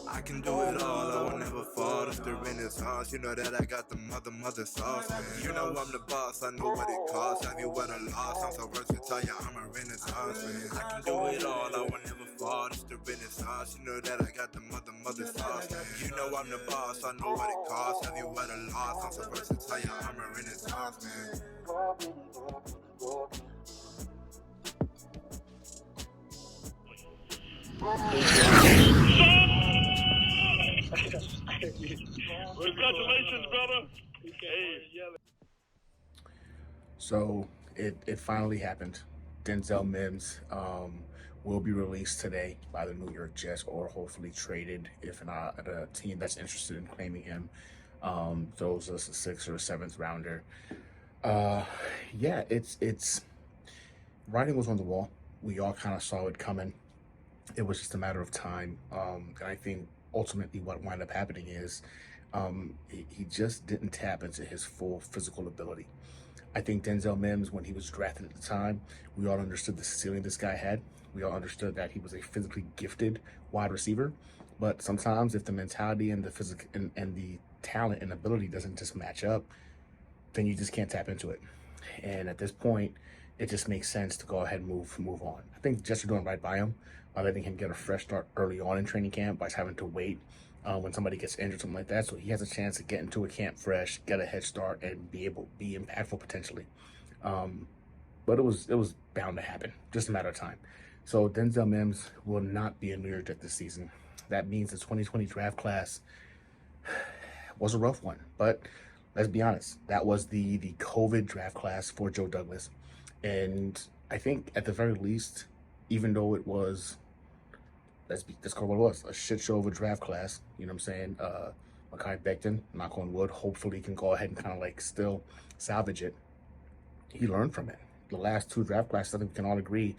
I can do it all, I will never fall. It's the Renaissance, you know that I got the mother sauce, man. You know I'm the boss, I know what it costs. Have you ever lost? I'm so versatile, yeah, I'm a Renaissance, man. I can do it all, I will never fall. It's the Renaissance, you know that I got the mother sauce, man. You know I'm the boss, I know what it costs. Have you ever lost? I'm so versatile, yeah, I'm a Renaissance, man. Congratulations, brother. Hey. So it finally happened. Denzel Mims will be released today by the New York Jets, or hopefully traded if not a team that's interested in claiming him. Those are a sixth or seventh rounder. Uh, yeah, it's writing was on the wall. We all kind of saw it coming. It was just a matter of time. And I think ultimately what wound up happening is he just didn't tap into his full physical ability. I think Denzel Mims, when he was drafted at the time, we all understood the ceiling this guy had. We all understood that he was a physically gifted wide receiver. But sometimes, if the mentality and the physical and the talent and ability doesn't just match up, then you just can't tap into it. And at this point, it just makes sense to go ahead and move on. I think the Jets are doing right by him by letting him get a fresh start early on in training camp by having to wait when somebody gets injured, something like that. So he has a chance to get into a camp fresh, get a head start, and be able to be impactful potentially. Um, but it was bound to happen, just a matter of time. So Denzel Mims will not be a New York Jet this season. That means the 2020 draft class was a rough one, but let's be honest, that was the COVID draft class for Joe Douglas, and I think at the very least, even though it was, let's call it what it was, a shit show of a draft class. You know what I'm saying? Mekhi Becton, knock on wood, hopefully can go ahead and kind of like still salvage it. He learned from it. The last two draft classes, I think we can all agree,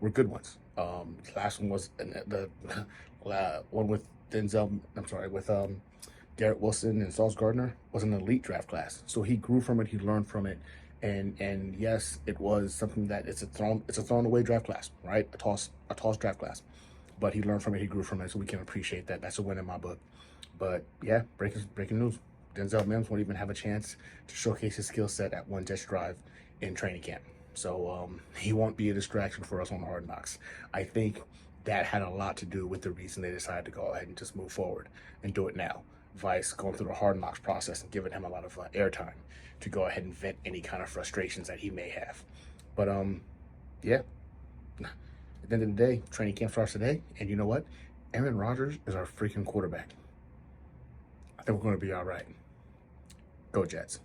were good ones. The last one was the one with Denzel. I'm sorry, with Garrett Wilson and Sauce Gardner was an elite draft class. So he grew from it. He learned from it, and yes, it was something that it's a thrown away draft class, right? A toss draft class. But he learned from it. He grew from it. So we can appreciate that. That's a win in my book. But yeah, breaking news. Denzel Mims won't even have a chance to showcase his skill set at One Jets Drive in training camp. So he won't be a distraction for us on Hard Knocks. I think that had a lot to do with the reason they decided to go ahead and just move forward and do it now. Vice going through the Hard Knocks process and giving him a lot of airtime to go ahead and vent any kind of frustrations that he may have. But yeah. At the end of the day, training camp starts today, and you know what? Aaron Rodgers is our freaking quarterback. I think we're going to be all right. Go Jets.